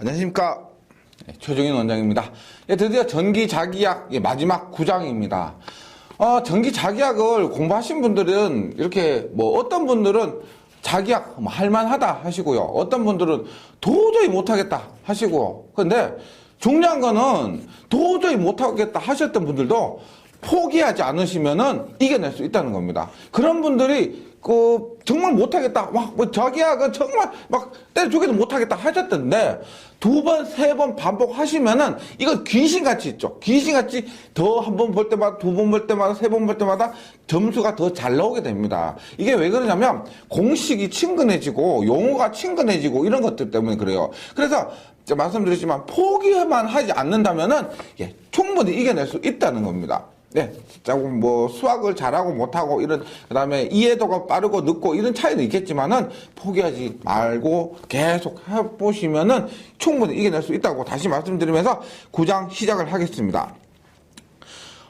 안녕하십니까. 최종인 원장입니다. 드디어 전기자기약 마지막 9장입니다. 전기자기약을 공부하신 분들은 이렇게 어떤 분들은 자기약 할만하다 하시고요. 어떤 분들은 도저히 못하겠다 하시고, 근데 중요한 거는 도저히 못하겠다 하셨던 분들도 포기하지 않으시면은 이겨낼 수 있다는 겁니다. 그런 분들이 정말 못하겠다, 자기약은 정말 때려 죽여도 못하겠다 하셨던데, 2번, 3번 반복하시면은, 이거 귀신같이 있죠. 귀신같이 더 한 번 볼 때마다, 2번 볼 때마다, 3번 볼 때마다 점수가 더 잘 나오게 됩니다. 이게 왜 그러냐면, 공식이 친근해지고, 용어가 친근해지고, 이런 것들 때문에 그래요. 그래서, 말씀드렸지만, 포기만 하지 않는다면은, 충분히 이겨낼 수 있다는 겁니다. 네, 조금 수학을 잘하고 못하고 그 다음에 이해도가 빠르고 늦고 이런 차이도 있겠지만은 포기하지 말고 계속 해보시면은 충분히 이겨낼 수 있다고 다시 말씀드리면서 9장 시작을 하겠습니다.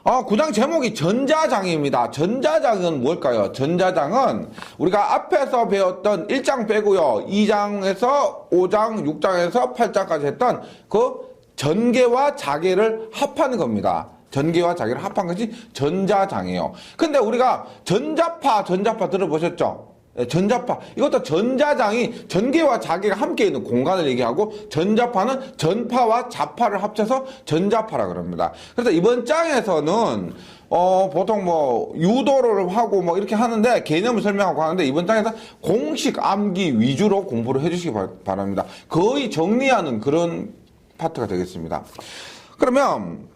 9장 제목이 전자장입니다. 전자장은 뭘까요? 전자장은 우리가 앞에서 배웠던 1장 빼고요. 2장에서 5장, 6장에서 8장까지 했던 그 전계와 자계를 합하는 겁니다. 전계와 자계를 합한 것이 전자장이에요. 근데 우리가 전자파 들어보셨죠? 전자파. 이것도 전자장이 전계와 자계가 함께 있는 공간을 얘기하고, 전자파는 전파와 자파를 합쳐서 전자파라 그럽니다. 그래서 이번 장에서는 보통 유도를 하고 이렇게 하는데, 개념을 설명하고 하는데, 이번 장에서 공식 암기 위주로 공부를 해주시기 바랍니다. 거의 정리하는 그런 파트가 되겠습니다. 그러면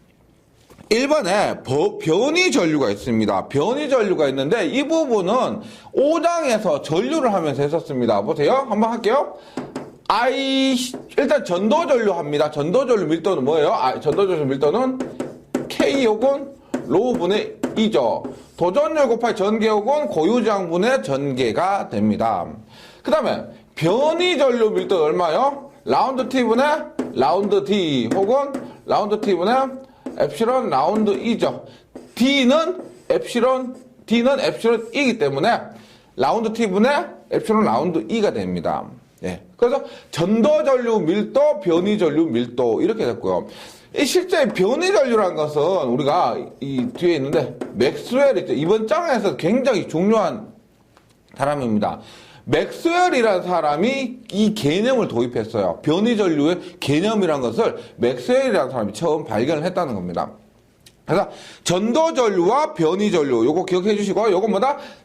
1번에 변이 전류가 있습니다. 변이 전류가 있는데, 이 부분은 5장에서 전류를 하면서 했었습니다. 보세요. 한번 할게요. 일단 전도 전류 합니다. 전도 전류 밀도는 뭐예요? 전도 전류 밀도는 K 혹은 로우분의 2죠. 도전율 곱하기 전개 혹은 고유저항분의 전개가 됩니다. 그 다음에 변이 전류 밀도는 얼마요? 라운드 T분의 라운드 D 혹은 라운드 T분의 엡실론 라운드 E죠. D는 엡실론이기 때문에 라운드 T분의 엡실론 라운드 E가 됩니다. 그래서 전도 전류 밀도, 변이 전류 밀도 이렇게 됐고요. 실제 변이 전류라는 것은 우리가 이 뒤에 있는데 맥스웰 있죠. 이번 장에서 굉장히 중요한 사람입니다. 맥스웰이라는 사람이 이 개념을 도입했어요. 변이 전류의 개념이라는 것을 맥스웰이라는 사람이 처음 발견을 했다는 겁니다. 그래서 전도 전류와 변이 전류, 요거 기억해 주시고, 요거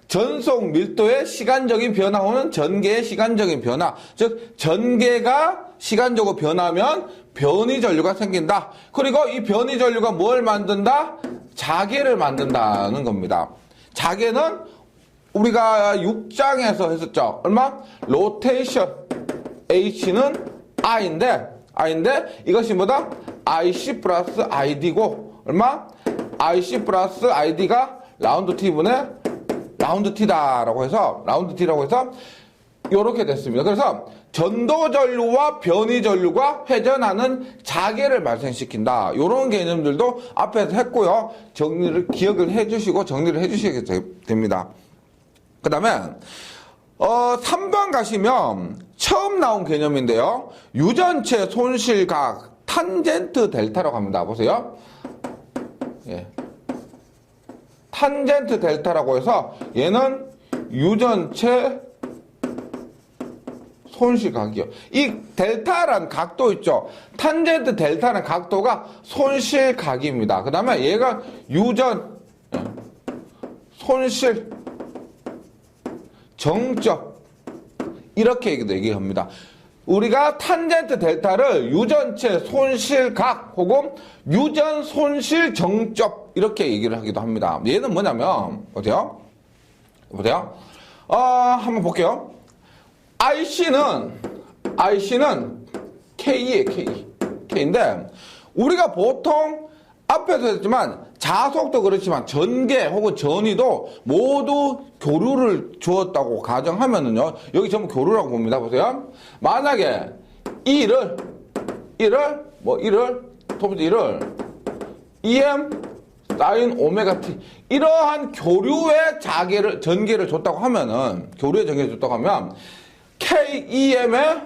전속 밀도의 시간적인 변화 혹은 전개의 시간적인 변화. 즉, 전개가 시간적으로 변하면 변이 전류가 생긴다. 그리고 이 변이 전류가 뭘 만든다? 자계를 만든다는 겁니다. 자계는 우리가 6장에서 했었죠. 얼마? 로테이션 H는 I인데 이것이 IC 플러스 ID고, 얼마? IC 플러스 ID가 라운드 T분의 라운드 T다라고 해서, 라운드 T라고 해서 요렇게 됐습니다. 그래서 전도 전류와 변이 전류가 회전하는 자계를 발생시킨다. 요런 개념들도 앞에서 했고요. 기억을 해주시고 정리를 해주시게 됩니다. 그 다음에 3번 가시면 처음 나온 개념인데요. 유전체 손실각 탄젠트 델타라고 합니다. 보세요. 탄젠트 델타라고 해서 얘는 유전체 손실각이요. 이 델타라는 각도 있죠. 탄젠트 델타라는 각도가 손실각입니다. 그 다음에 얘가 손실 정적 이렇게 얘기합니다. 우리가 탄젠트 델타를 유전체 손실각 혹은 유전 손실 정적 이렇게 얘기를 하기도 합니다. 얘는 뭐냐면 보세요. 한번 볼게요. IC는 K예요. K인데 우리가 보통 앞에서 했지만 자속도 그렇지만 전개 혹은 전위도 모두 교류를 주었다고 가정하면은요, 여기 전부 교류라고 봅니다. 보세요. 만약에 이를 EM 사인 오메가 T 이러한 교류의 전개를 줬다고 하면은, 교류의 전개를 줬다고 하면 KEM의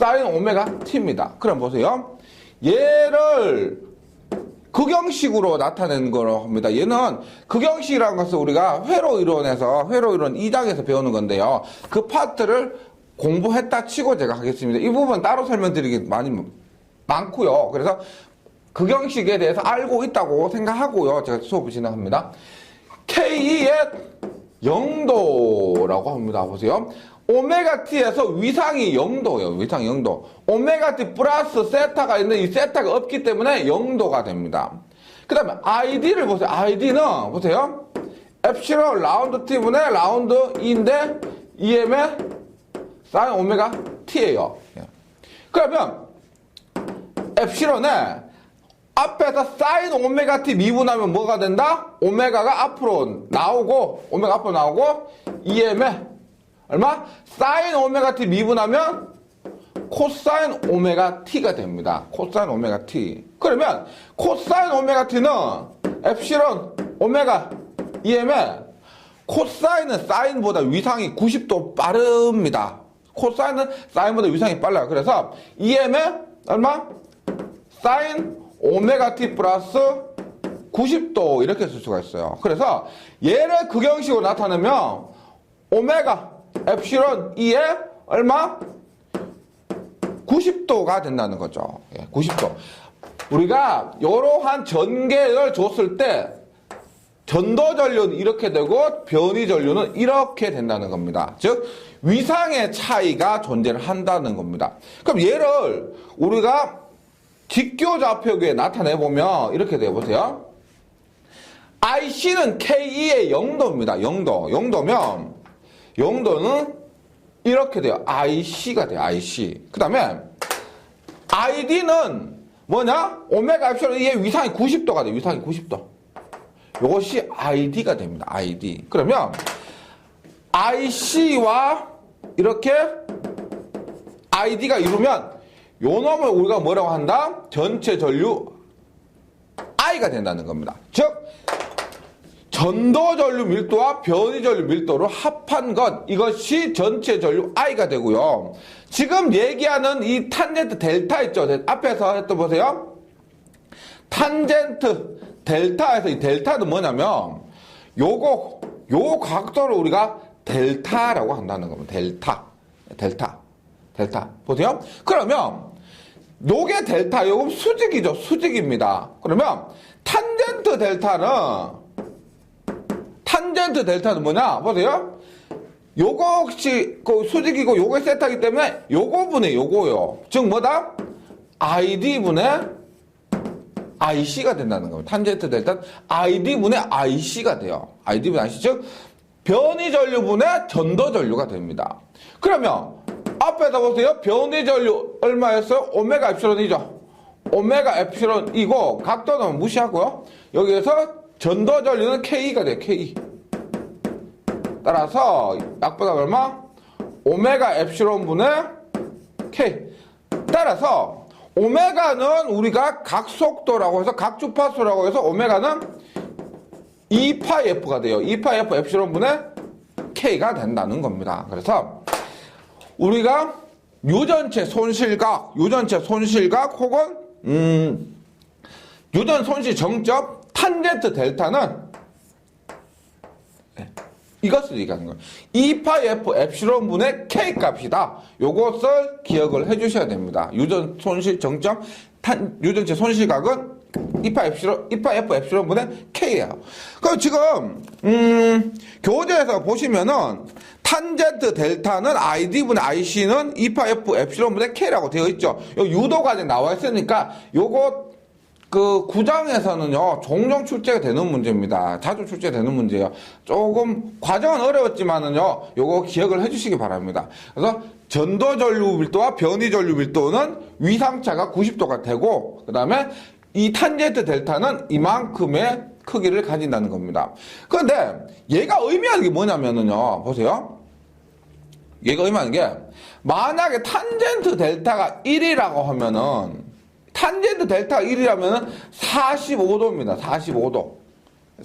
사인 오메가 t입니다. 그럼 보세요. 얘를 극형식으로 나타내는 거로 합니다. 얘는 극형식이라는 것은 우리가 회로 이론 2장에서 배우는 건데요. 그 파트를 공부했다 치고 제가 하겠습니다. 이 부분 따로 설명드리기 많고요. 그래서 극형식에 대해서 알고 있다고 생각하고요. 제가 수업을 진행합니다. K의 0도라고 합니다. 보세요. 오메가 t에서 위상이 0도예요. 위상이 0도. 오메가 t 플러스 세타가 있는데 이 세타가 없기 때문에 0도가 됩니다. 그 다음에 id를 보세요. id는 보세요. 엡실론 라운드 t분의 라운드 2인데 EM의 사인 오메가 t예요. 그러면 엡실론에 앞에서 사인 오메가 t 미분하면 뭐가 된다? 오메가가 앞으로 나오고 EM의 얼마? 사인 오메가 t 미분하면 코사인 오메가 t가 됩니다. 코사인 오메가 t. 그러면 코사인 오메가 t는 엡실론 오메가 EM의 코사인은 사인보다 위상이 90도 빠릅니다. 코사인은 사인보다 위상이 빨라요. 그래서 EM의 얼마? 사인 오메가 t 플러스 90도 이렇게 쓸 수가 있어요. 그래서 얘를 극형식으로 나타내면 오메가 엡실론 2에 얼마? 90도가 된다는 거죠. 90도. 우리가 이러한 전개를 줬을 때 전도전류는 이렇게 되고 변이전류는 이렇게 된다는 겁니다. 즉 위상의 차이가 존재를 한다는 겁니다. 그럼 얘를 우리가 직교좌표기에 나타내보면 이렇게 돼요. 보세요. IC는 KE의 0도입니다. 0도. 0도는 이렇게 돼요. IC가 돼요. IC. 그 다음에 ID는 뭐냐? 오메가 엡실론 2의 위상이 90도가 돼요. 위상이 90도. 이것이 ID가 됩니다. ID. 그러면 IC와 이렇게 ID가 이루면 요 놈을 우리가 뭐라고 한다? 전체 전류 I가 된다는 겁니다. 즉 전도 전류 밀도와 변이 전류 밀도를 합한 것, 이것이 전체 전류 I가 되고요. 지금 얘기하는 이 탄젠트 델타 있죠? 앞에서 했던 보세요. 탄젠트 델타에서 이 델타는 뭐냐면 요 각도를 우리가 델타라고 한다는 겁니다. 델타. 보세요. 그러면 요게 델타, 요거 수직이죠. 수직입니다. 그러면 탄젠트 델타는 뭐냐? 보세요. 요것이 수직이고 요게 세타이기 때문에 요거분의 요거요. 즉 뭐다? ID분의 IC가 된다는 겁니다. 탄젠트 델타는 ID분의 IC가 돼요. ID분의 IC. 즉 변이 전류분의 전도 전류가 됩니다. 그러면 앞에다 보세요. 변이 전류 얼마였어요? 오메가 엡실론이죠. 오메가 엡실론이고 각도는 무시하고요. 여기에서 전도 전류는 K가 돼요. K. 따라서 약보다 얼마? 오메가 엡실론분의 K. 따라서 오메가는 우리가 각속도라고 해서 각주파수라고 해서 오메가는 2파이 F가 돼요. 2파이 F 엡실론분의 K가 된다는 겁니다. 그래서 우리가 유전체 손실각 혹은 유전 손실 정점 탄젠트 델타는 이것을 얘기하는 거예요. 2파이 F 엡실론분의 K 값이다. 요것을 기억을 해주셔야 됩니다. 유전 손실 정점 유전체 손실각은 2파이 F 엡실론분의 K예요. 그럼 지금 교재에서 보시면은 탄젠트 델타는 ID분의 IC는 2파이 F 엡실론분의 K라고 되어 있죠. 요 유도까지 나와 있으니까 요거 그 구장에서는요 종종 출제가 되는 문제입니다. 자주 출제되는 문제예요. 조금 과정은 어려웠지만은요 요거 기억을 해주시기 바랍니다. 그래서 전도 전류 밀도와 변이 전류 밀도는 위상차가 90도가 되고 그 다음에 이 탄젠트 델타는 이만큼의 크기를 가진다는 겁니다. 그런데 얘가 의미하는 게 뭐냐면은요 보세요. 얘가 의미하는 게 만약에 탄젠트 델타가 1이라고 하면은 탄젠트 델타가 1이라면은 45도입니다. 45도.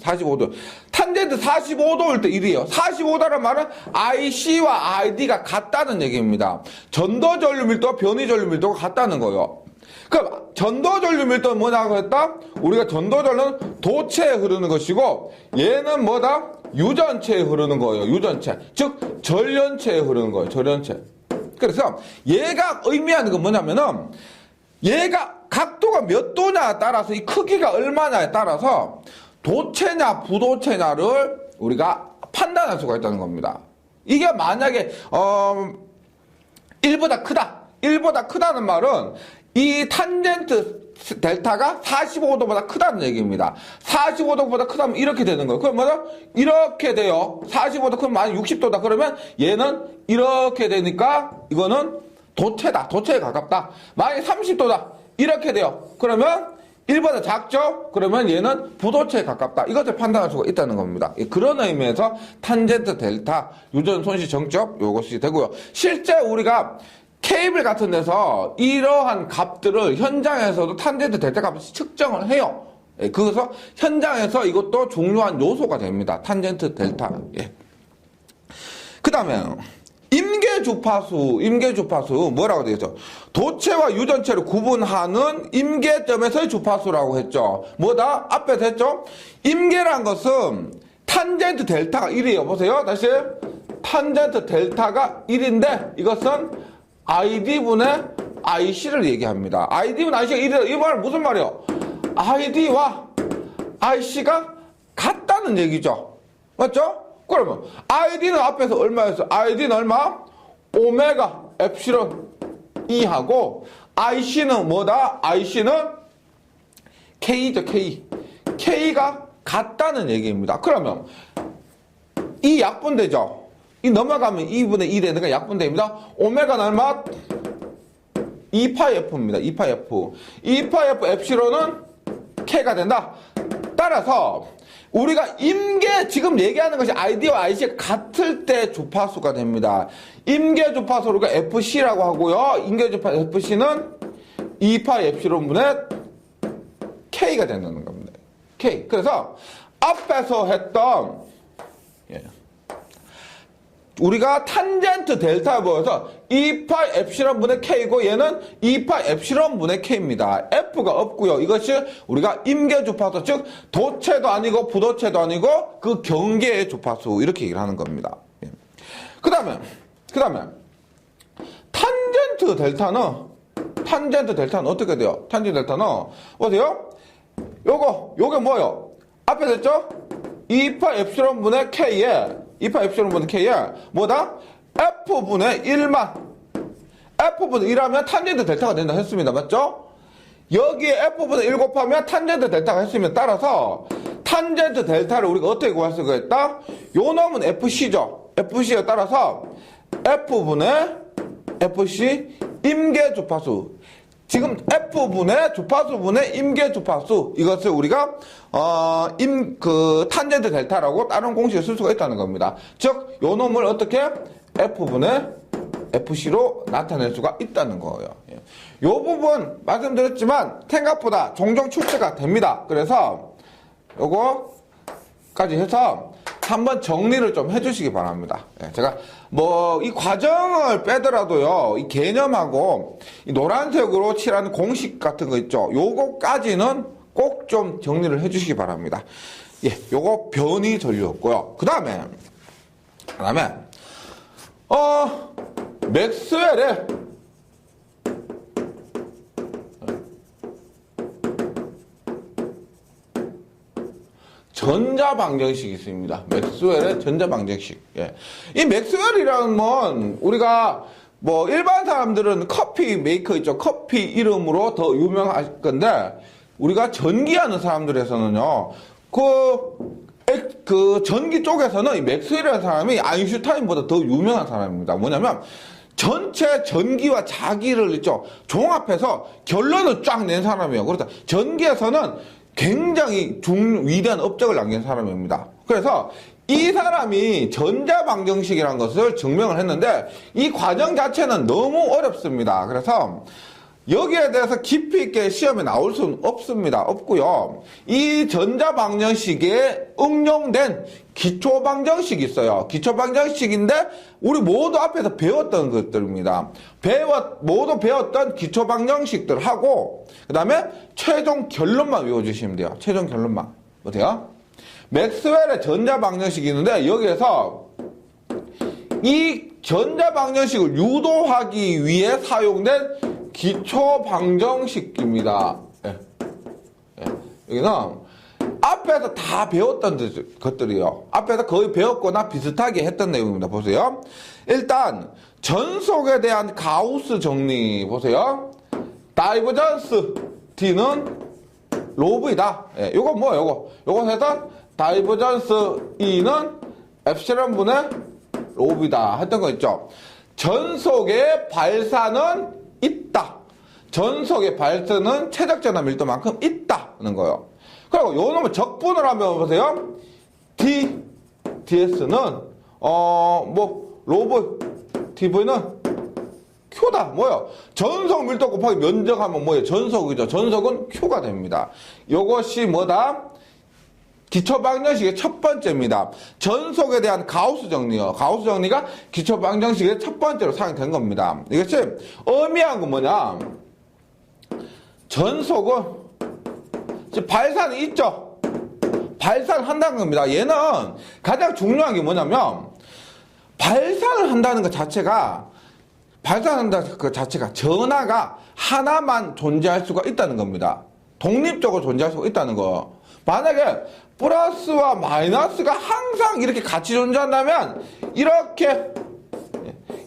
45도. 탄젠트 45도일 때 1이에요. 45도란 말은 IC와 ID가 같다는 얘기입니다. 전도 전류 밀도와 변이 전류 밀도가 같다는 거예요. 그럼 전도 전류 밀도는 뭐냐고 했다? 우리가 전도 전류는 도체에 흐르는 것이고 얘는 뭐다? 유전체에 흐르는 거예요. 유전체. 즉 전련체에 흐르는 거예요. 전련체. 그래서 얘가 의미하는 건 뭐냐면은 얘가 각도가 몇 도냐에 따라서 이 크기가 얼마냐에 따라서 도체냐 부도체냐를 우리가 판단할 수가 있다는 겁니다. 이게 만약에 1보다 크다. 1보다 크다는 말은 이 탄젠트 델타가 45도보다 크다는 얘기입니다. 45도보다 크다면 이렇게 되는 거예요. 그럼 뭐다? 이렇게 돼요. 45도 크면 만약 60도다. 그러면 얘는 이렇게 되니까 이거는 도체다. 도체에 가깝다. 만약에 30도다. 이렇게 돼요. 그러면 1보다 작죠? 그러면 얘는 부도체에 가깝다. 이것을 판단할 수가 있다는 겁니다. 그런 의미에서 탄젠트 델타, 유전 손실 정적 요것이 되고요. 실제 우리가 케이블 같은 데서 이러한 값들을 현장에서도 탄젠트 델타 값을 측정을 해요. 그래서 현장에서 이것도 중요한 요소가 됩니다. 탄젠트 델타. 예. 그 다음에 임계주파수 뭐라고 되어 있죠? 도체와 유전체를 구분하는 임계점에서의 주파수라고 했죠. 뭐다? 앞에서 했죠? 임계란 것은 탄젠트 델타가 1이에요. 보세요. 다시. 탄젠트 델타가 1인데 이것은 ID분의 IC를 얘기합니다. ID분의 IC가 1이다. 이 말은 무슨 말이에요? ID와 IC가 같다는 얘기죠. 맞죠? 그러면 ID는 앞에서 얼마였어? ID는 얼마? 오메가 엡실론 2하고 IC는 뭐다? IC는 K죠. K. K가 같다는 얘기입니다. 그러면 이 약분되죠. 이 넘어가면 2분의 1 되는 거 약분됩니다. 오메가는 얼마? 2파이 F입니다. 2파이 F. 2파이 F 엡실론은 K가 된다. 따라서 우리가 지금 얘기하는 것이 ID와 IC가 같을 때 주파수가 됩니다. 임계 주파수 우리가 FC라고 하고요. 임계 주파수 FC는 2파이 엡실론분의 K가 된다는 겁니다. K. 그래서 앞에서 했던 우리가 탄젠트 델타에 보여서 2파이 엡실론분의 K고 얘는 2파이 엡실론분의 K입니다. F가 없고요. 이것이 우리가 임계 주파수, 즉 도체도 아니고 부도체도 아니고 그 경계의 주파수 이렇게 얘기를 하는 겁니다. 그 다음에 탄젠트 델타는 어떻게 돼요? 탄젠트 델타는 보세요. 요게 뭐예요? 앞에 됐죠? 2파이 엡실론분의 K에 2파이 엡실론분의 K에 뭐다? F분의 1만 F분의 1하면 탄젠트 델타가 된다 했습니다. 맞죠? 여기에 F분의 1 곱하면 탄젠트 델타가 했으면 따라서 탄젠트 델타를 우리가 어떻게 구할 수가 있다? 요 놈은 FC죠. FC에 따라서 F분의 FC 임계 주파수. 지금 F분의 주파수분의 임계 주파수. 이것을 우리가, 탄젠트 델타라고 다른 공식을 쓸 수가 있다는 겁니다. 즉, 요 놈을 어떻게? F분의 FC로 나타낼 수가 있다는 거예요. 요 부분 말씀드렸지만 생각보다 종종 출제가 됩니다. 그래서 요거까지 해서 한번 정리를 좀 해주시기 바랍니다. 제가 이 과정을 빼더라도요, 이 개념하고 이 노란색으로 칠하는 공식 같은 거 있죠. 요거까지는 꼭 좀 정리를 해주시기 바랍니다. 요거 변이 전류였고요. 그 다음에 맥스웰의 전자방정식이 있습니다. 맥스웰의 전자방정식. 이 맥스웰이라는 건 우리가 일반 사람들은 커피 메이커 있죠. 커피 이름으로 더 유명할 건데 우리가 전기하는 사람들에서는요. 그 전기 쪽에서는 이 맥스웰이라는 사람이 아인슈타인보다 더 유명한 사람입니다. 뭐냐면 전체 전기와 자기를 있죠. 종합해서 결론을 쫙 낸 사람이에요. 그렇다. 전기에서는 굉장히 위대한 업적을 남긴 사람입니다. 그래서 이 사람이 전자방정식이라는 것을 증명을 했는데 이 과정 자체는 너무 어렵습니다. 그래서 여기에 대해서 깊이 있게 시험에 나올 수는 없습니다. 없고요. 이 전자방정식에 응용된 기초방정식이 있어요. 기초방정식인데 우리 모두 앞에서 배웠던 것들입니다. 모두 배웠던 기초방정식들하고 그 다음에 최종 결론만 외워주시면 돼요. 최종 결론만. 어때요? 맥스웰의 전자방정식이 있는데 여기에서 이 전자방정식을 유도하기 위해 사용된 기초방정식입니다. 예. 예. 여기는 앞에서 다 배웠던 것들이요. 앞에서 거의 배웠거나 비슷하게 했던 내용입니다. 보세요. 일단 전속에 대한 가우스 정리 보세요. 다이버전스 D는 로브이다. 예. 요거 뭐예요? 요거 해서 다이버전스 E는 엡실론 분의 로브이다 했던 거 있죠. 전속의 발사는 있다. 전속의 발사는 최적전압 밀도만큼 있다는 거예요. 그리고 요 놈을 적분을 하면 보세요. DS는 로브 TV는 Q다. 뭐요? 전속 밀도 곱하기 면적하면 뭐예요? 전속이죠. 전속은 Q가 됩니다. 요것이 뭐다? 기초방정식의 첫 번째입니다. 전속에 대한 가우스 정리요. 가우스 정리가 기초방정식의 첫 번째로 사용된 겁니다. 이것이 의미한 건 뭐냐? 전속은 발산이 있죠. 발산을 한다는 겁니다. 얘는 가장 중요한 게 뭐냐면 발산을 한다는 것 자체가 발산한다는 것 자체가 전하가 하나만 존재할 수가 있다는 겁니다. 독립적으로 존재할 수가 있다는 거. 만약에 플러스와 마이너스가 항상 이렇게 같이 존재한다면 이렇게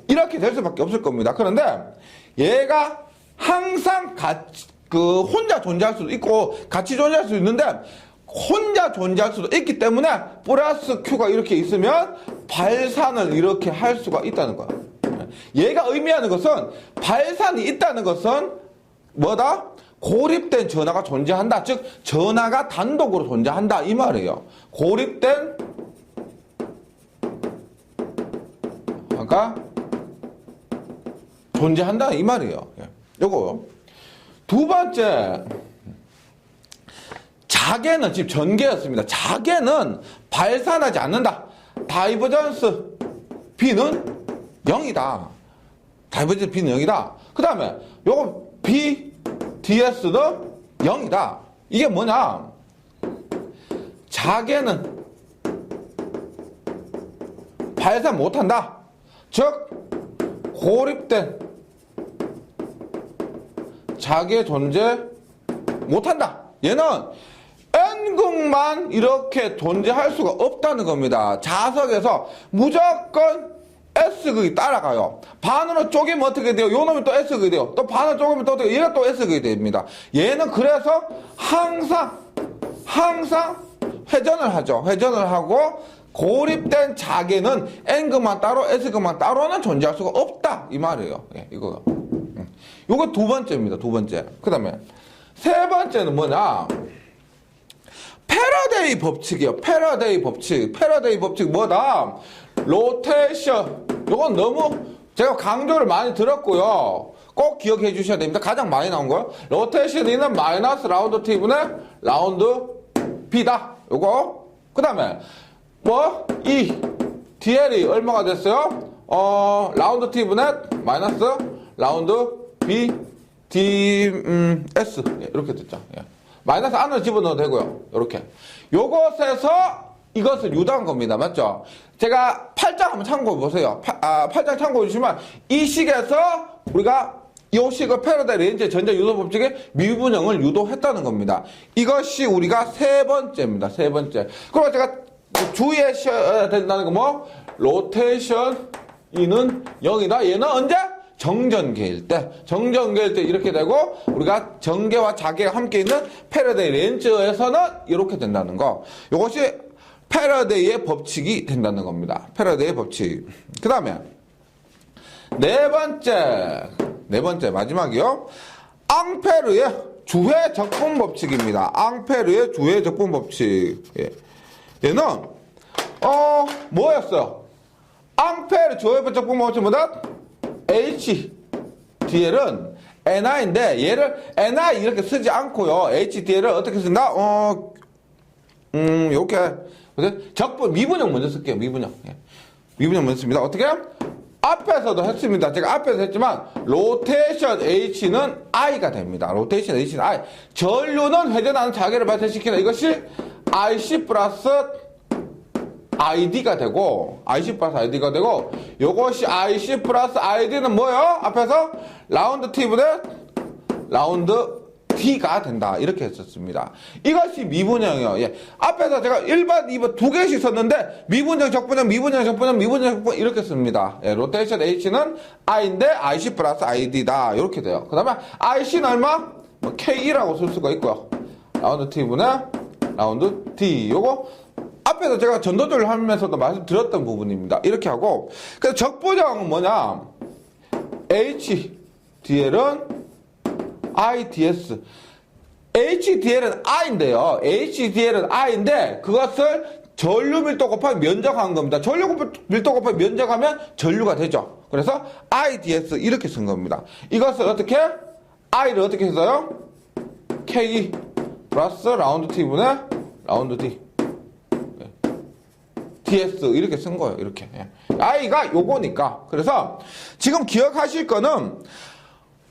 될 수밖에 없을 겁니다. 그런데 얘가 항상 혼자 존재할 수도 있고 같이 존재할 수도 있는데 혼자 존재할 수도 있기 때문에 플러스 Q가 이렇게 있으면 발산을 이렇게 할 수가 있다는 거예요. 얘가 의미하는 것은 발산이 있다는 것은 뭐다? 고립된 전하가 존재한다. 즉 전하가 단독으로 존재한다 이 말이에요. 고립된 그러니까 존재한다 이 말이에요. 요거 두 번째 자개는 지금 전개였습니다. 자개는 발산하지 않는다. 다이버전스 B는 0이다. 다이버전스 B는 0이다. 그 다음에 요거 DS는 0이다. 이게 뭐냐? 자개는 발산 못한다. 즉 고립된 자개 존재 못한다. 얘는 N극만 이렇게 존재할 수가 없다는 겁니다. 자석에서 무조건 S극이 따라가요. 반으로 쪼개면 어떻게 돼요? 요 놈이 또 S극이 돼요. 또 반으로 쪼개면 또 어떻게 돼요? 얘가 또 S극이 됩니다. 얘는 그래서 항상 회전을 하죠. 회전을 하고 고립된 자개는 N극만 따로 S극만 따로는 존재할 수가 없다. 이 말이에요. 예, 이거. 요거 두 번째입니다. 두 번째. 그 다음에 세 번째는 뭐냐? 패러데이 법칙이에요. 패러데이 법칙. 패러데이 법칙 뭐다? 로테이션. 요건 너무 제가 강조를 많이 들었고요. 꼭 기억해 주셔야 됩니다. 가장 많이 나온 거요. 로테이션이는 마이너스 라운드 T분의 라운드 B다. 요거. 그 다음에 이 DL이 얼마가 됐어요? 라운드 T분의 마이너스 라운드 B DS 이렇게 됐죠. 예. 마이너스 안으로 집어넣어도 되고요. 이렇게. 요것에서 이것을 유도한 겁니다. 맞죠? 제가 8장 한번 참고해 보세요. 8장 참고해 주시면 이 식에서 우리가 이 식의 패러다이 렌즈의 전자 유도 법칙의 미분형을 유도했다는 겁니다. 이것이 우리가 세 번째입니다. 세 번째. 그리고 제가 주의하셔야 된다는 건 뭐? 로테이션 E는 0이다. 얘는 언제? 정전계일 때. 정전계일 때 이렇게 되고 우리가 전개와 자개가 함께 있는 패러데이 렌즈에서는 이렇게 된다는 거. 이것이 패러데이의 법칙이 된다는 겁니다. 패러데이의 법칙. 그 다음에 네 번째 마지막이요. 앙페르의 주회 적분 법칙입니다. 앙페르의 주회 적분 법칙. 예. 얘는 뭐였어요? 앙페르 주회 적분 법칙보다 HDL은 NI인데 얘를 NI 이렇게 쓰지 않고요. HDL을 어떻게 쓴다? 요렇게 적분 미분형 먼저 쓸게요. 미분형. 예. 미분형 먼저 씁니다. 어떻게? 앞에서도 했습니다. 제가 앞에서 했지만 로테이션 H는 I가 됩니다. 로테이션 H는 I. 전류는 회전하는 자기를 발생시키는 이것이 IC 플러스 ID가 되고 IC 플러스 ID가 되고 요것이 IC 플러스 ID는 뭐예요? 앞에서 라운드 T분의 라운드 T가 된다. 이렇게 했었습니다. 이것이 미분형이에요. 예. 앞에서 제가 1번, 2번 두 개씩 썼는데 미분형, 적분형, 미분형, 적분형, 미분형, 적분형 이렇게 씁니다. 예. 로테이션 H는 I인데 IC 플러스 ID다. 이렇게 돼요. 그 다음에 IC는 얼마? 뭐 K라고 쓸 수가 있고요. 라운드 T분의 라운드 T. 요거 앞에서 제가 전도조를 하면서도 말씀드렸던 부분입니다. 이렇게 하고 그래서 적분형은 뭐냐? HDL은 IDS. HDL은 I인데요. HDL은 I인데 그것을 전류 밀도 곱하기 면적한 겁니다. 전류 밀도 곱하기 면적하면 전류가 되죠. 그래서 IDS 이렇게 쓴 겁니다. 이것을 어떻게? I를 어떻게 했어요? K 플러스 라운드 T분의 라운드 D. DS 이렇게 쓴 거예요. 이렇게. I가 요거니까. 그래서 지금 기억하실 거는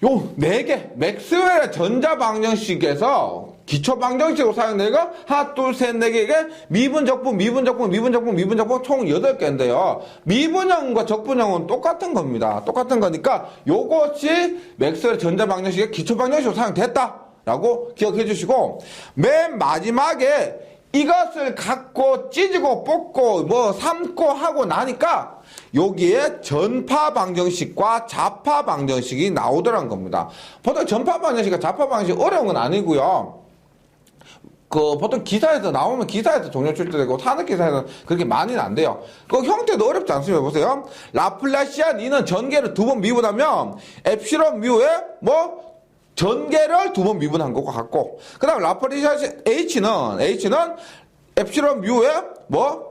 요 4개 맥스웰의 전자방정식에서 기초방정식으로 사용된 거 하나 둘 셋 4개에게 미분적분 총 8개인데요. 미분형과 적분형은 똑같은 겁니다. 똑같은 거니까 요것이 맥스웰의 전자방정식의 기초방정식으로 사용됐다라고 기억해 주시고 맨 마지막에 이것을 갖고 찢고 뽑고 뭐 삶고 하고 나니까 여기에 전파 방정식과 자파 방정식이 나오더란 겁니다. 보통 전파 방정식과 자파 방정식 어려운 건 아니고요. 보통 기사에서 나오면 기사에서 종료 출제되고 산업 기사에서는 그렇게 많이는 안 돼요. 그 형태도 어렵지 않습니다. 보세요. 라플라시안 E는 전개를 2번 미분하면 엡실론 뮤에 뭐 전개를 2번 미분한 것과 같고, 그 다음 라플라시안 H는 엡실론 뮤에 뭐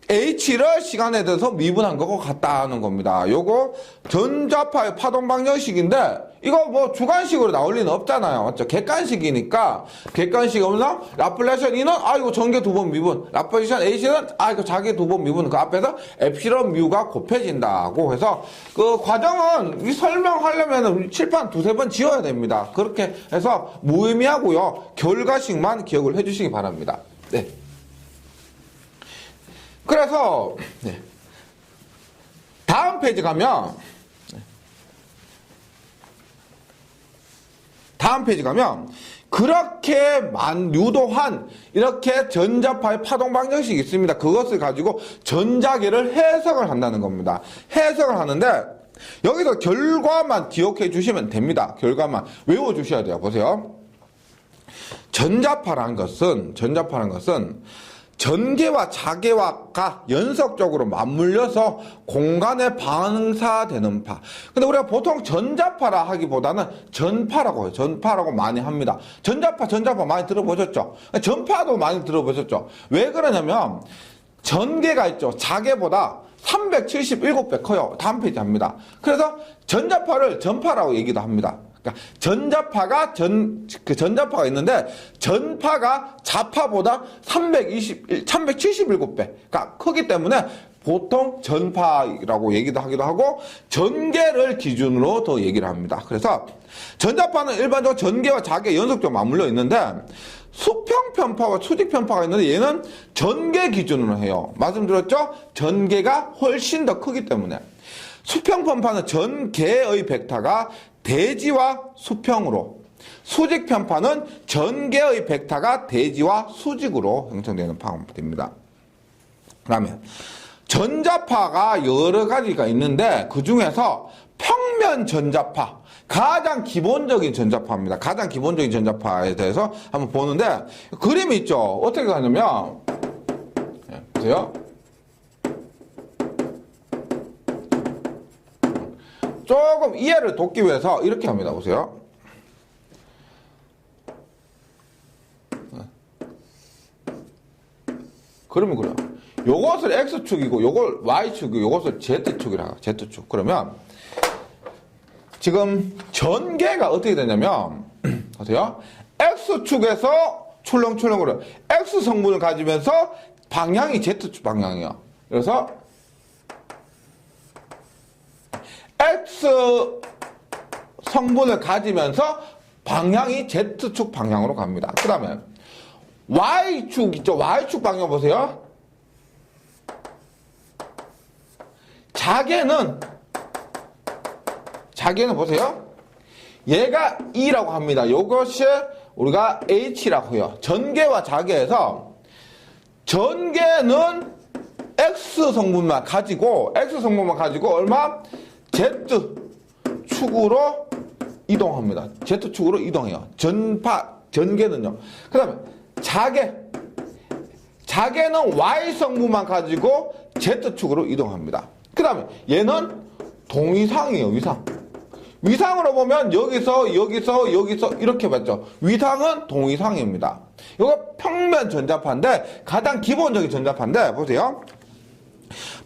H를 시간에 대해서 미분한 것과 같다는 겁니다. 요거 전자파의 파동 방정식인데 이거 뭐 주관식으로 나올 리는 없잖아요. 맞죠? 객관식이니까 객관식 없나? 라플라시안 E는 이거 전개 2번 미분. 라플라시안 H는 이거 자기 2번 미분. 그 앞에서 엡실론 뮤가 곱해진다고 해서 그 과정은 이 설명하려면 칠판 2-3번 지어야 됩니다. 그렇게 해서 무의미하고요. 결과식만 기억을 해주시기 바랍니다. 네. 그래서 다음 페이지 가면 그렇게 유도한 이렇게 전자파의 파동 방정식이 있습니다. 그것을 가지고 전자계를 해석을 한다는 겁니다. 해석을 하는데 여기서 결과만 기억해 주시면 됩니다. 결과만 외워 주셔야 돼요. 보세요. 전자파란 것은 전개와 자개와가 연속적으로 맞물려서 공간에 방사되는 파. 근데 우리가 보통 전자파라 하기보다는 전파라고 해요. 전파라고 많이 합니다. 전자파 많이 들어보셨죠? 전파도 많이 들어보셨죠? 왜 그러냐면 전개가 있죠. 자개보다 377배 커요. 다음 페이지 합니다. 그래서 전자파를 전파라고 얘기도 합니다. 그러니까 전자파가 있는데 전파가 자파보다 377배가 크기 때문에 보통 전파라고 얘기도 하기도 하고 전개를 기준으로 더 얘기를 합니다. 그래서 전자파는 일반적으로 전개와 자개 연속적으로 맞물려 있는데 수평 편파와 수직 편파가 있는데 얘는 전개 기준으로 해요. 말씀드렸죠? 전개가 훨씬 더 크기 때문에. 수평 편파는 전개의 벡터가 대지와 수평으로, 수직 편파는 전개의 벡터가 대지와 수직으로 형성되는 파입니다. 그러면 전자파가 여러 가지가 있는데 그 중에서 평면 전자파, 가장 기본적인 전자파입니다. 가장 기본적인 전자파에 대해서 한번 보는데 그림이 있죠. 어떻게 가냐면 보세요. 조금 이해를 돕기 위해서 이렇게 합니다. 보세요. 그러면 그래요. 요것을 X축이고 요걸 Y축이고 요것을 Z축이라 해요. Z축. 그러면 지금 전개가 어떻게 되냐면, 보세요. X축에서 출렁출렁으로 X 성분을 가지면서 방향이 Z축 방향이에요. 그래서 X 성분을 가지면서 방향이 Z축 방향으로 갑니다. 그 다음에 Y축 있죠? Y축 방향 보세요. 자개는 보세요. 얘가 E라고 합니다. 이것이 우리가 H라고 해요. 전개와 자개에서 전개는 X 성분만 가지고 얼마? Z축으로 이동합니다. Z축으로 이동해요. 전개는요. 그 다음에 자개는 Y 성분만 가지고 Z축으로 이동합니다. 그 다음에 얘는 동위상이에요. 위상으로 보면 여기서 이렇게 봤죠. 위상은 동위상입니다. 이거 평면 전자파인데 가장 기본적인 전자파인데 보세요.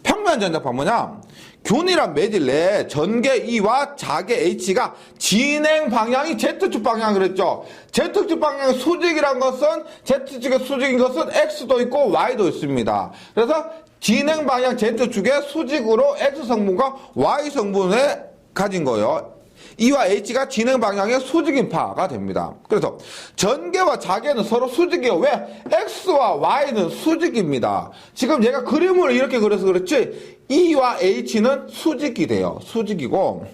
평면 전자파 뭐냐? 균이란 매질 내에 전개 E와 자개 H가 진행 방향이 Z축 방향 그랬죠. Z축 방향 수직이란 것은 Z축의 수직인 것은 X도 있고 Y도 있습니다. 그래서 진행 방향 Z축의 수직으로 X 성분과 Y 성분을 가진 거예요. E와 H가 진행 방향의 수직인파가 됩니다. 그래서 전개와 자개는 서로 수직이에요. 왜? X와 Y는 수직입니다. 지금 얘가 그림을 이렇게 그려서 그렇지 E와 H는 수직이 돼요. 수직이고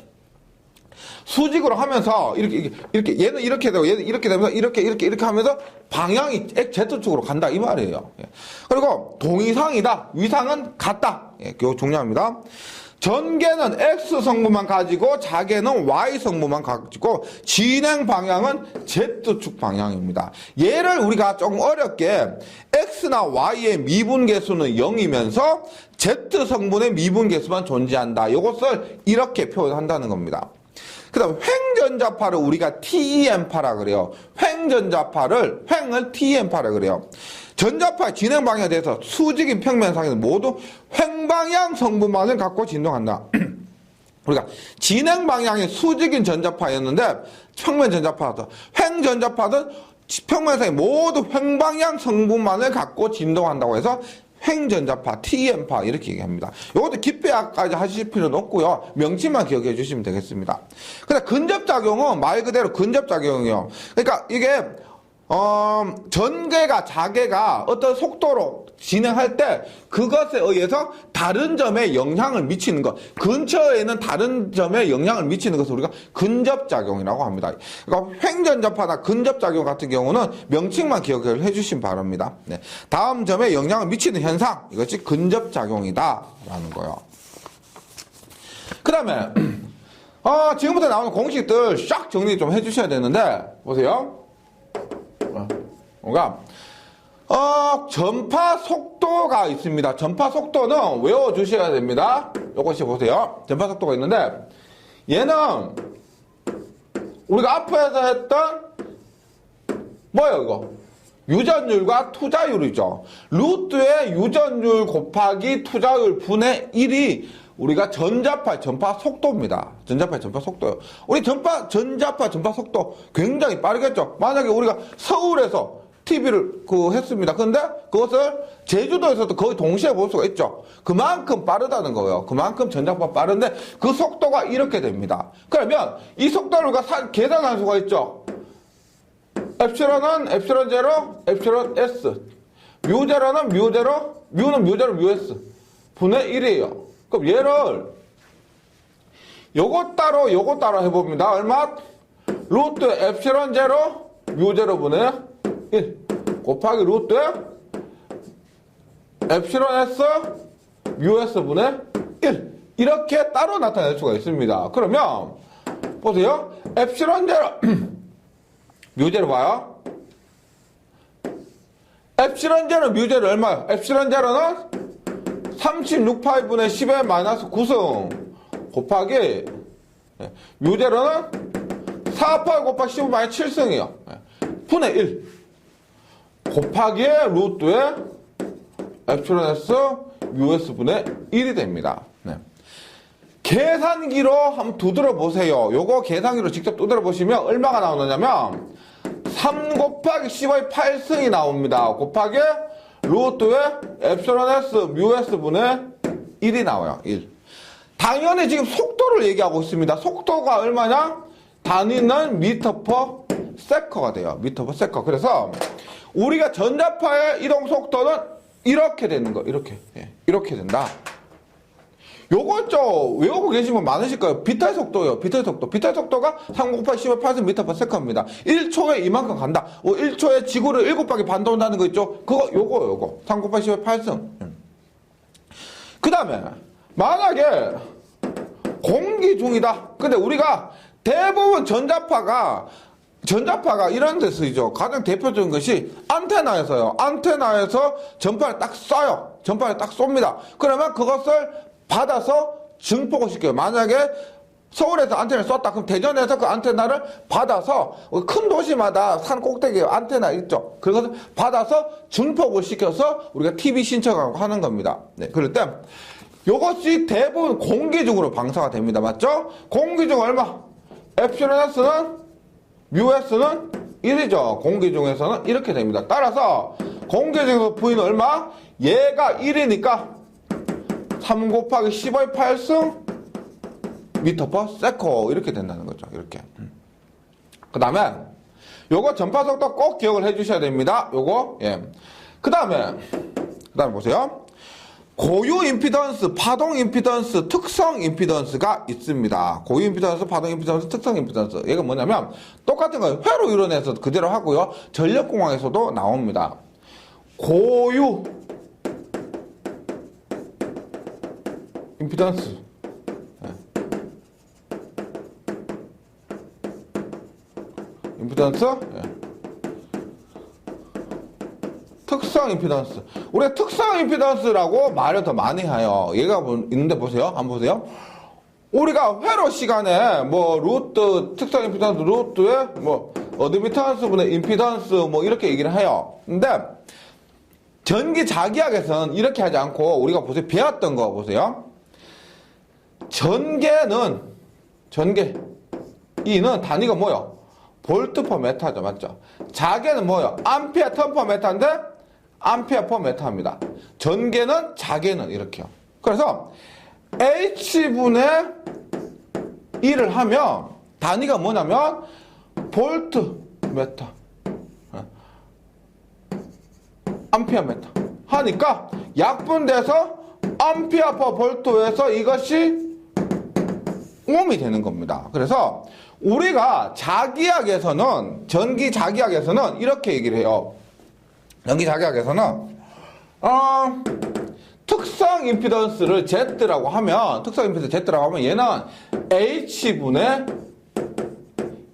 수직으로 하면서 이렇게 얘는 이렇게 되고 얘는 이렇게 되면서 이렇게 하면서 방향이 Z축으로 간다 이 말이에요. 그리고 동위상이다. 위상은 같다. 그거 중요합니다. 전개는 X 성분만 가지고 자개는 Y 성분만 가지고 진행 방향은 Z축 방향입니다. 얘를 우리가 조금 어렵게 X나 Y의 미분 계수는 0이면서 Z 성분의 미분 계수만 존재한다. 이것을 이렇게 표현한다는 겁니다. 그 다음 횡전자파를 우리가 TEM파라 그래요. 횡을 TEM파라 그래요. 전자파의 진행 방향에 대해서 수직인 평면상에는 모두 횡방향 성분만을 갖고 진동한다. 우리가 진행 방향이 수직인 전자파였는데 평면 전자파도 횡전자파는 평면상에 모두 횡방향 성분만을 갖고 진동한다고 해서 횡전자파, TEM파 이렇게 얘기합니다. 이것도 깊이까지 하실 필요는 없고요. 명칭만 기억해 주시면 되겠습니다. 근데 근접작용은 말 그대로 근접작용이에요. 그러니까 이게 전개가 자개가 어떤 속도로 진행할 때 그것에 의해서 다른 점에 영향을 미치는 것, 근처에 있는 다른 점에 영향을 미치는 것을 우리가 근접작용이라고 합니다. 그러니까 횡전자파나 근접작용 같은 경우는 명칭만 기억을 해주시면 바랍니다. 네. 다음 점에 영향을 미치는 현상, 이것이 근접작용이다 라는 거예요. 그 다음에 지금부터 나오는 공식들 싹 정리 좀 해주셔야 되는데 보세요. 뭔가 전파 속도가 있습니다. 전파 속도는 외워주셔야 됩니다. 요것이 보세요. 전파 속도가 있는데 얘는 우리가 앞에서 했던 뭐예요 이거? 유전율과 투자율이죠. 루트의 유전율 곱하기 투자율 분의 1이 우리가 전파 속도입니다. 전파 속도요. 우리 전파 속도 굉장히 빠르겠죠. 만약에 우리가 서울에서 TV를 했습니다. 근데 그것을 제주도에서도 거의 동시에 볼 수가 있죠. 그만큼 빠르다는 거예요. 그만큼 전자파 빠른데 그 속도가 이렇게 됩니다. 그러면 이 속도를 우리가 계산할 수가 있죠. 엡실론은 엡실론 제로, 엡실론 S. 뮤제로는 뮤제로, 뮤는 뮤제로 뮤S. 분의 1이에요. 그럼 얘를 요것 따로 해봅니다. 얼마? 루트 엡실론 제로, 뮤제로 분의 1 곱하기 루트 엡실론 S, 뮤S 분의 1 이렇게 따로 나타낼 수가 있습니다. 그러면 보세요. 엡실론 제로 뮤제로 봐요. 엡실론 제로 뮤제로 얼마요? 엡실론 제로는 36파이분의 10의 마이너스 9승 곱하기 뮤제로는 4파이 곱하기 15 마이너스 7승이에요. 분의 1 곱하기 루트의 엡실론 S 뮤S 분의 1이 됩니다. 네. 계산기로 한번 두드려 보세요. 요거 계산기로 직접 두드려 보시면 얼마가 나오느냐면 3 곱하기 10의 8승이 나옵니다. 곱하기 루트의 엡실론 S 뮤 S 분의 1이 나와요. 1. 당연히 지금 속도를 얘기하고 있습니다. 속도가 얼마냐? 단위는 미터 퍼 세커가 돼요. 미터 퍼 세커. 그래서 우리가 전자파의 이동 속도는 이렇게 되는 거. 이렇게. 예, 이렇게 된다. 요거 좀 외우고 계신 분 많으실 거예요. 비타의 속도요. 비타의 속도. 비타의 속도가 3 곱하기 10의 8승 미터 퍼 세컨입니다. 1초에 이만큼 간다. 1초에 지구를 7바퀴 반 돈다는 거 있죠? 그거 요거. 3 곱하기 10의 8승. 그 다음에 만약에 공기 중이다. 근데 우리가 대부분 전자파가 이런 데 쓰이죠. 가장 대표적인 것이 안테나에서요. 안테나에서 전파를 딱 쏴요. 전파를 딱 쏩니다. 그러면 그것을 받아서 증폭을 시켜요. 만약에 서울에서 안테나를 쐈다. 그럼 대전에서 그 안테나를 받아서 큰 도시마다 산 꼭대기에 안테나 있죠. 그것을 받아서 증폭을 시켜서 우리가 TV 신청하고 하는 겁니다. 네, 그럴 때 이것이 대부분 공기 중으로 방사가 됩니다. 맞죠? 공기 중 얼마? 엡실론 S는 뮤 S는 1이죠. 공기 중에서는 이렇게 됩니다. 따라서 공기 중에서 V는 얼마? 얘가 1이니까 3 곱하기 10의 8승 미터 퍼 세컨 이렇게 된다는 거죠. 이렇게. 그 다음에 요거 전파 속도 꼭 기억을 해 주셔야 됩니다. 요거. 예. 그 다음에 보세요. 고유 임피던스, 파동 임피던스, 특성 임피던스가 있습니다. 고유 임피던스, 파동 임피던스, 특성 임피던스. 얘가 뭐냐면 똑같은 거예요. 회로 이론에서 그대로 하고요. 전력공학에서도 나옵니다. 고유 임피던스. 임피던스. 특성 임피던스. 우리가 특성 임피던스라고 말을 더 많이 해요. 얘가 있는데 보세요. 한번 보세요. 우리가 회로 시간에 뭐 루트 특성 임피던스 루트에 뭐 어드미턴스 분의 임피던스 뭐 이렇게 얘기를 해요. 근데 전기 자기학에서는 이렇게 하지 않고 우리가 보세요. 배웠던 거 보세요. 이는 단위가 뭐요? 볼트 퍼 메타죠. 맞죠? 자계는 뭐요? 암페어 턴 퍼 메타인데 암페어 퍼 메타입니다. 전계는 자계는 이렇게요. 그래서 H분의 1을 하면 단위가 뭐냐면 볼트 메타 암페어 메타 하니까 약분돼서 암페어 퍼 볼트에서 이것이 옴이 되는 겁니다. 그래서 우리가 자기학에서는 전기 자기학에서는 이렇게 얘기를 해요. 전기 자기학에서는 특성 임피던스를 Z라고 하면 얘는 H분의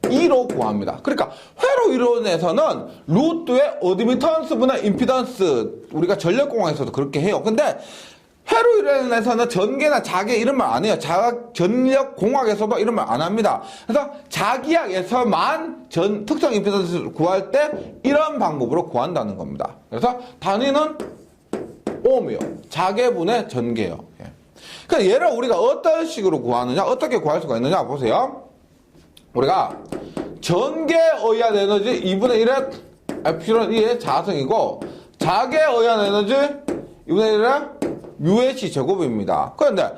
2로 구합니다. 그러니까 회로 이론에서는 루트의 어드미턴스분의 임피던스 우리가 전력공학에서도 그렇게 해요. 근데 회로 이론에서는 전개나 자계 이런 말 안 해요. 전력공학에서도 이런 말 안 합니다. 그래서 자기학에서만 특성 임피던스를 구할 때 이런 방법으로 구한다는 겁니다. 그래서 단위는 옴이요. 자계분의 전개요. 예. 그러니까 얘를 우리가 어떤 식으로 구하느냐, 어떻게 구할 수가 있느냐 보세요. 우리가 전개에 의한 에너지 2분의 1의 에프실론 2의 자성이고 자계에 의한 에너지 2분의 1의 UH 제곱입니다. 그런데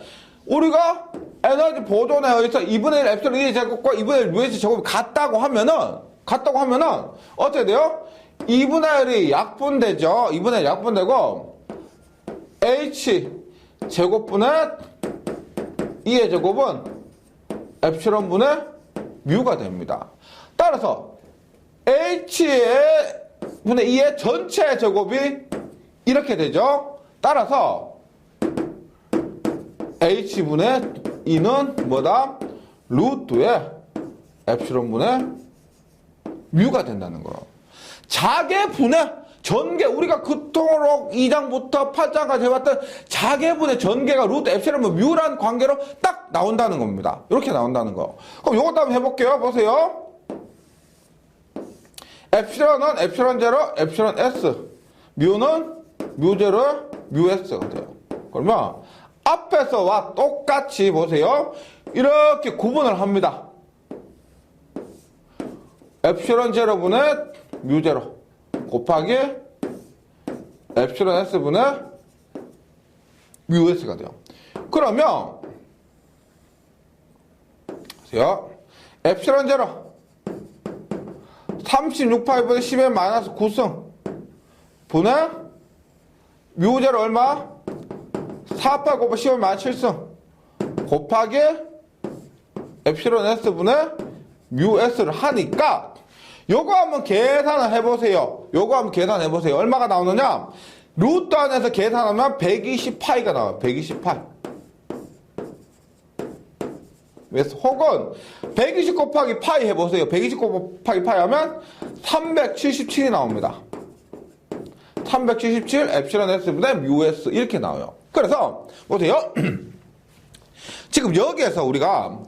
우리가 에너지 보존에 의해서 2분의 1 엡실론 2의 제곱과 2분의 1 UH 제곱이 같다고 하면은 어떻게 돼요? 2분의 1이 약분되죠. 2분의 1 약분되고 H 제곱분의 2의 제곱은 엡실론 분의 뮤가 됩니다. 따라서 H의 분의 2의 전체 제곱이 이렇게 되죠. 따라서 H분의 2는 뭐다? 루트의 엡실론분의 뮤가 된다는 거예요. 자계분의 전개, 우리가 그토록 2장부터 8장까지 해왔던 자계분의 전개가 루트 엡실론 뮤라는 관계로 딱 나온다는 겁니다. 이렇게 나온다는 거. 그럼 요것도 한번 해볼게요. 보세요. 엡실론은 엡실론 제로, 엡실론 S. 뮤는 뮤 제로, 뮤 S가 돼요. 그러면 앞에서와 똑같이 보세요. 이렇게 구분을 합니다. 엡실론 제로분의 뮤 제로 곱하기 엡실론 S분의 뮤 S가 돼요. 그러면 보세요. 엡실론 제로 36파이분의 10의 마이너스 9승 분의 뮤 제로 얼마? 4파 곱하기 10의 마이너스 7승 곱하기 엡실론 S분의 뮤 S를 하니까 요거 한번 계산을 해보세요. 요거 한번 계산해보세요. 얼마가 나오느냐? 루트 안에서 계산하면 120파이가 나와요. 120파이. 혹은 120 곱하기 파이 해보세요. 120 곱하기 파이 하면 377이 나옵니다. 377 엡실론 S분의 뮤 S 이렇게 나와요. 그래서 보세요. 지금 여기에서 우리가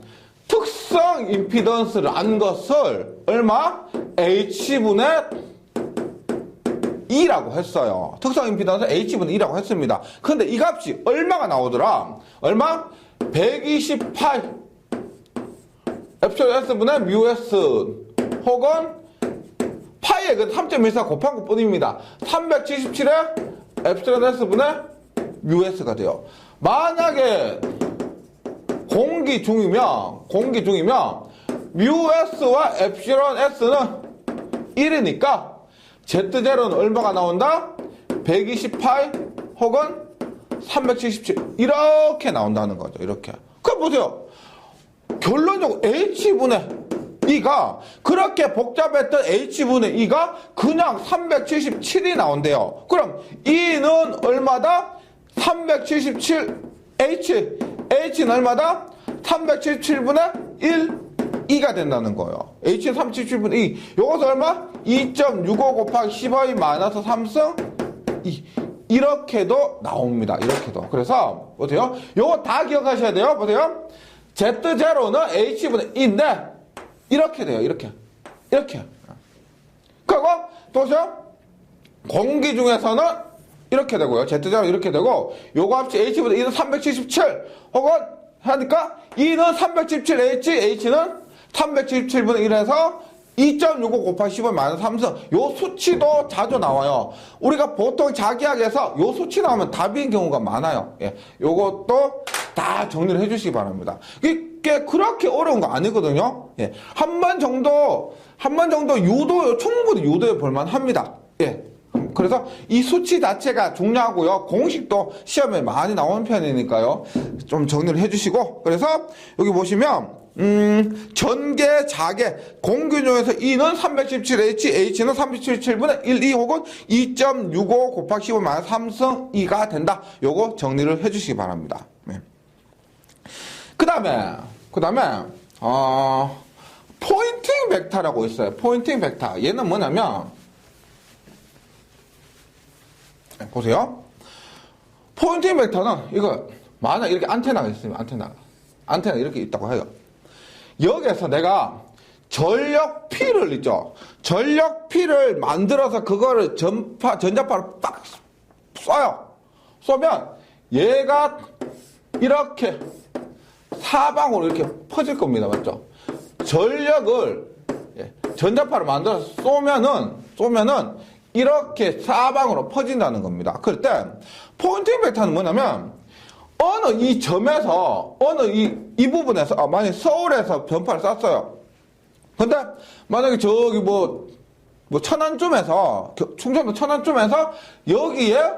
특성 임피던스를 안 것을 얼마? H분의 2라고 했어요. 특성 임피던스 H분의 2라고 했습니다. 근데 이 값이 얼마가 나오더라? 얼마? 128 엡실론 S분의 뮤 S 혹은 파이에 그 3.14 곱한 것 뿐입니다. 377에 엡실론 S분의 뮤 S가 돼요. 만약에 공기 중이면 뮤 S와 엡실론 S는 1이니까 Z0는 얼마가 나온다? 128 혹은 377 이렇게 나온다는 거죠. 이렇게. 그럼 보세요. 결론적으로 H분의 2가 그렇게 복잡했던 H분의 2가 그냥 377이 나온대요. 그럼 2는 얼마다? 377 H는 얼마다? 377분의 1 2가 된다는 거예요. H는 377분의 2. 요것은 얼마? 2.65 곱하기 10의 마이너스 3승 2. 이렇게도 나옵니다. 이렇게도. 그래서 보세요. 요거 다 기억하셔야 돼요. 보세요. Z0는 H분의 2인데 이렇게 돼요. 이렇게. 그리고 보세요. 공기 중에서는 이렇게 되고요. Z0 이렇게 되고 요거 합치 H분의 2는 377 혹은 하니까 2는 377H, H는 377분의 1에서 2.65 곱하기 10의 마이너스 3승. 요 수치도 자주 나와요. 우리가 보통 자기학에서 요 수치 나오면 답인 경우가 많아요. 예. 요것도 다 정리를 해주시기 바랍니다. 이게 그렇게 어려운 거 아니거든요. 예. 한 번 정도 충분히 유도해 볼만 합니다. 예. 그래서 이 수치 자체가 중요하고요. 공식도 시험에 많이 나오는 편이니까요. 좀 정리를 해주시고. 그래서 여기 보시면 전개, 자개, 공균형에서 E는 317H, H는 377분의 1, 2 혹은 2.65 곱하기 15 마이너스 3승 2가 된다. 요거 정리를 해주시기 바랍니다. 네. 그 다음에 포인팅 벡터라고 있어요. 포인팅 벡터. 얘는 뭐냐면 보세요. 포인팅 벡터는 이거 만약 이렇게 안테나가 있으면 안테나 이렇게 있다고 해요. 여기에서 내가 전력 P를 있죠. 전력 P를 만들어서 그거를 전자파로 딱 쏴요. 쏘면 얘가 이렇게 사방으로 이렇게 퍼질 겁니다. 맞죠? 전력을 전자파로 만들어서 쏘면은 이렇게 사방으로 퍼진다는 겁니다. 그럴 때 포인팅 벡터는 뭐냐면 어느 이 점에서 어느 이 부분에서 만약에 서울에서 전파를 쐈어요. 근데 만약에 저기 뭐 천안쯤에서 충청도 천안쯤에서 여기에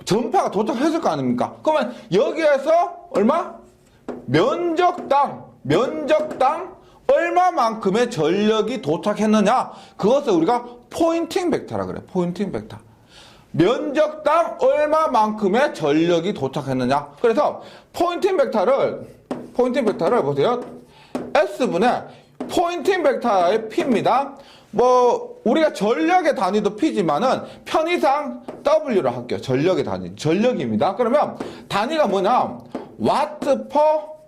전파가 도착했을 거 아닙니까? 그러면 여기에서 얼마? 면적당 얼마만큼의 전력이 도착했느냐? 그것을 우리가 포인팅 벡터라 그래요. 포인팅 벡터. 면적당 얼마만큼의 전력이 도착했느냐? 그래서 포인팅 벡터를 보세요. S분의 포인팅 벡터의 P입니다. 우리가 전력의 단위도 P지만은 편의상 W로 할게요. 전력의 단위. 전력입니다. 그러면 단위가 뭐냐? 와트 퍼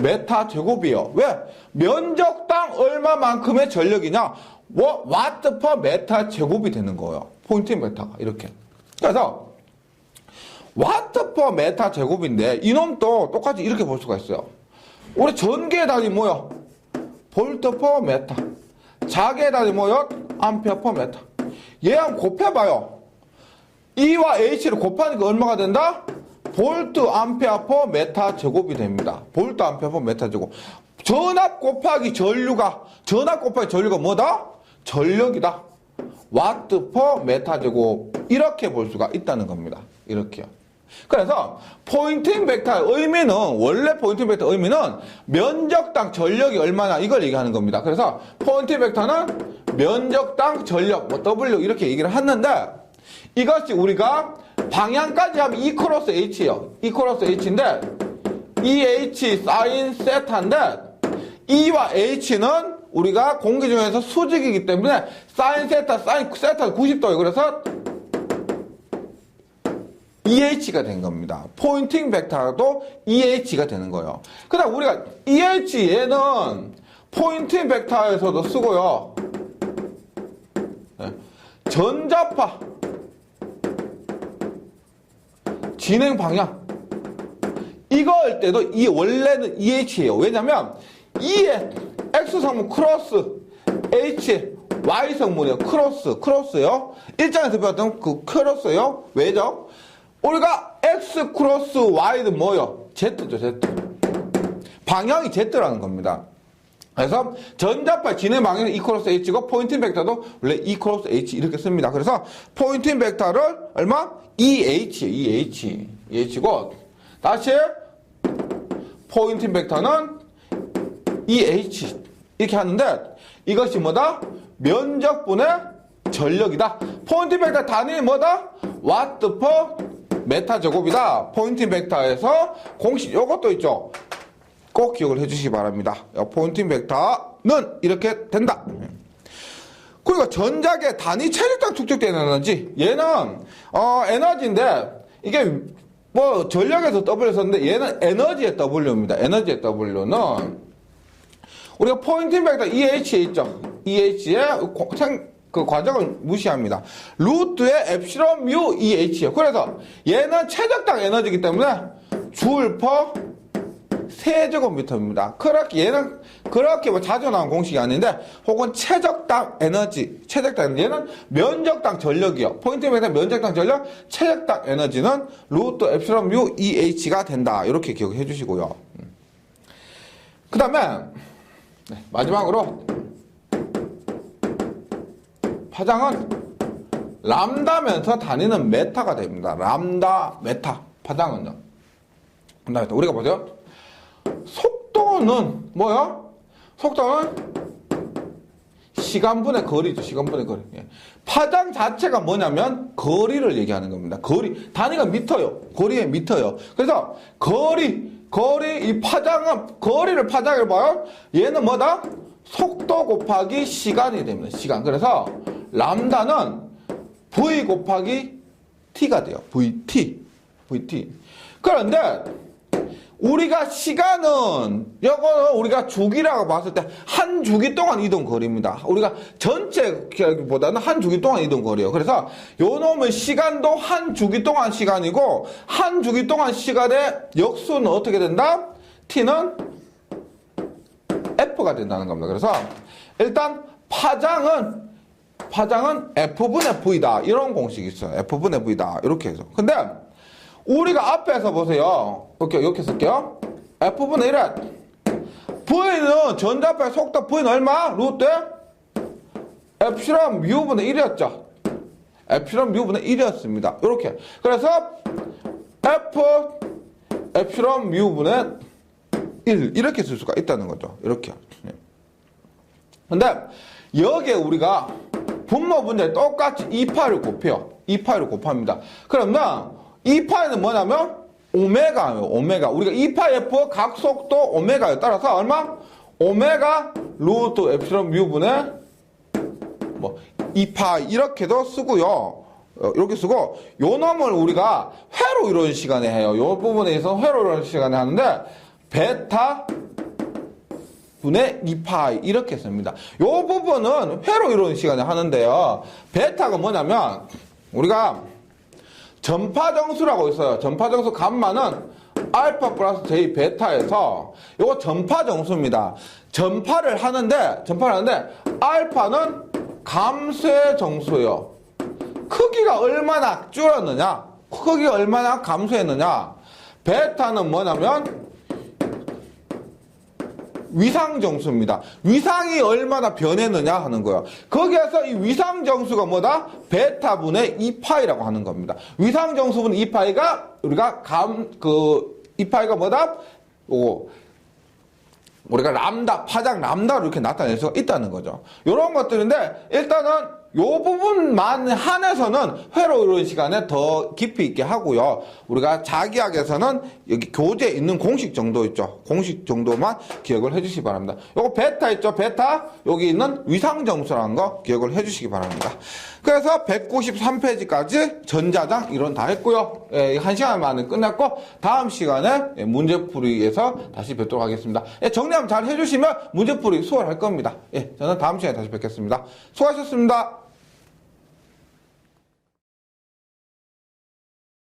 메타 제곱이요. 왜? 면적당 얼마만큼의 전력이냐? 와트 퍼 메타 제곱이 되는 거예요. 포인팅 벡터가 이렇게. 그래서 와트 퍼 메타 제곱인데 이놈도 똑같이 이렇게 볼 수가 있어요. 우리 전기의 단위 뭐요? 볼트 퍼 메타. 자기의 단위 뭐요? 암페어 퍼 메타. 얘 한번 곱해봐요. E와 H를 곱하니까 얼마가 된다? 볼트 암페어 퍼 메타 제곱이 됩니다. 볼트 암페어 퍼 메타 제곱. 전압 곱하기 전류가 뭐다? 전력이다. 와트 퍼 메타 제곱. 이렇게 볼 수가 있다는 겁니다. 이렇게요. 그래서 포인팅 벡터의 의미는, 원래 포인팅 벡터 의미는 면적당 전력이 얼마나, 이걸 얘기하는 겁니다. 그래서 포인팅 벡터는 면적당 전력, 뭐 W 이렇게 얘기를 했는데, 이것이 우리가 방향까지 하면 E 크로스 H예요. E 크로스 H인데 EH 사인 세타인데, E와 H는 우리가 공기 중에서 수직이기 때문에 사인 세타는 90도예요. 그래서 EH가 된 겁니다. 포인팅 벡터도 EH가 되는 거예요. 그 다음 우리가 EH 얘는 포인팅 벡터에서도 쓰고요. 전자파 진행 방향 이거 할 때도 이 원래는 EH예요. 왜냐면 E의 X성분 크로스 H의 Y성분이에요. 크로스요. 일장에서 배웠던 그 크로스요. 왜죠? 우리가 X 크로스 Y는 뭐요? Z죠, Z. 방향이 Z라는 겁니다. 그래서 전자파 진행 방향은 E 크로스 H고 포인팅 벡터도 원래 E 크로스 H 이렇게 씁니다. 그래서 포인팅 벡터를 얼마? EH고 다시 포인팅 벡터는 EH 이렇게 하는데 이것이 뭐다? 면적분의 전력이다. 포인팅 벡터 단위 뭐다? 와트 퍼 메타 제곱이다. 포인팅 벡터에서 공식 요것도 있죠. 꼭 기억을 해주시기 바랍니다. 포인팅 벡터는 이렇게 된다. 그리고 전자계 단위 체력당 축적되는 에너지. 얘는 에너지인데 이게 뭐 전력에서 W 썼는데 얘는 에너지의 W입니다. 에너지의 W는 우리가 포인팅 벡터 EH에 있죠. EH의 그 과정을 무시합니다. 루트의 엡실론 뮤 EH예요. 그래서 얘는 최적당 에너지이기 때문에 줄 퍼 세제곱미터입니다. 그렇게 얘는 그렇게 뭐 자주 나온 공식이 아닌데 혹은 최적당 에너지, 얘는 면적당 전력이요. 포인트 벡터 면적당 전력, 최적당 에너지는 루트 엡실론 뮤 EH가 된다. 이렇게 기억해 주시고요. 그 다음에 마지막으로 파장은 람다면서 단위는 메타가 됩니다. 람다, 메타. 파장은요. 람다, 메타. 우리가 보세요. 속도는 뭐야? 속도는 시간분의 거리죠. 시간분의 거리. 파장 자체가 뭐냐면 거리를 얘기하는 겁니다. 거리. 단위가 미터요. 거리의 미터요. 그래서 이 파장은, 거리를 파장을 봐요. 얘는 뭐다? 속도 곱하기 시간이 됩니다. 시간. 그래서 람다는 V 곱하기 T가 돼요. VT. 그런데 우리가 시간은 이거는 우리가 주기라고 봤을 때 한 주기 동안 이동 거리입니다. 우리가 전체 기억보다는 한 주기 동안 이동 거리예요. 그래서 요 놈의 시간도 한 주기 동안 시간이고 한 주기 동안 시간의 역수는 어떻게 된다? T는 F가 된다는 겁니다. 그래서 일단 파장은 F분의 V다. 이런 공식이 있어요. F분의 V다. 이렇게 해서. 근데 우리가 앞에서 보세요. 이렇게 쓸게요. F분의 1에 V는 전자파의 속도 V는 얼마? 루트 엡실론 뮤분의 1이었죠. 엡실론 뮤분의 1이었습니다. 이렇게. 그래서 F 엡실론 뮤분의 1 이렇게 쓸 수가 있다는 거죠. 이렇게. 근데 여기에 우리가 분모 분자에 똑같이 2파를 곱해요. 2파를 곱합니다. 그러면 2파는 뭐냐면 오메가예요. 오메가. 우리가 2파 F 각속도 오메가예요. 따라서 얼마? 오메가 루트 엡실론 뮤분의 2파 이렇게도 쓰고요. 이렇게 쓰고 요 놈을 우리가 회로 이루는 시간에 해요. 요 부분에 있어서 회로 이루는 시간에 하는데 베타 분의 2파이 이렇게 씁니다. 요 부분은 회로 이루는 시간에 하는데요. 베타가 뭐냐면 우리가 전파정수라고 있어요. 전파정수 감마는 알파 플러스 J 베타에서 이거 전파정수입니다. 전파를 하는데 알파는 감소의 정수예요. 크기가 얼마나 줄었느냐, 크기가 얼마나 감소했느냐. 베타는 뭐냐면 위상정수입니다. 위상이 얼마나 변했느냐 하는 거예요. 거기에서 이 위상정수가 뭐다? 베타분의 2파이라고 하는 겁니다. 위상정수분의 2파이가 우리가 2파이가 뭐다? 우리가 람다, 파장 람다로 이렇게 나타낼 수가 있다는 거죠. 이런 것들인데 일단은 요 부분만 한해서는 회로 이론 시간에 더 깊이 있게 하고요. 우리가 자기학에서는 여기 교재에 있는 공식 정도 있죠. 공식 정도만 기억을 해주시기 바랍니다. 요거 베타 있죠. 베타 여기 있는 위상정수라는 거 기억을 해주시기 바랍니다. 그래서 193페이지까지 전자장 이론 다 했고요. 1시간 만에 끝났고 다음 시간에 문제풀이에서 다시 뵙도록 하겠습니다. 정리하면 잘 해주시면 문제풀이 수월할 겁니다. 저는 다음 시간에 다시 뵙겠습니다. 수고하셨습니다.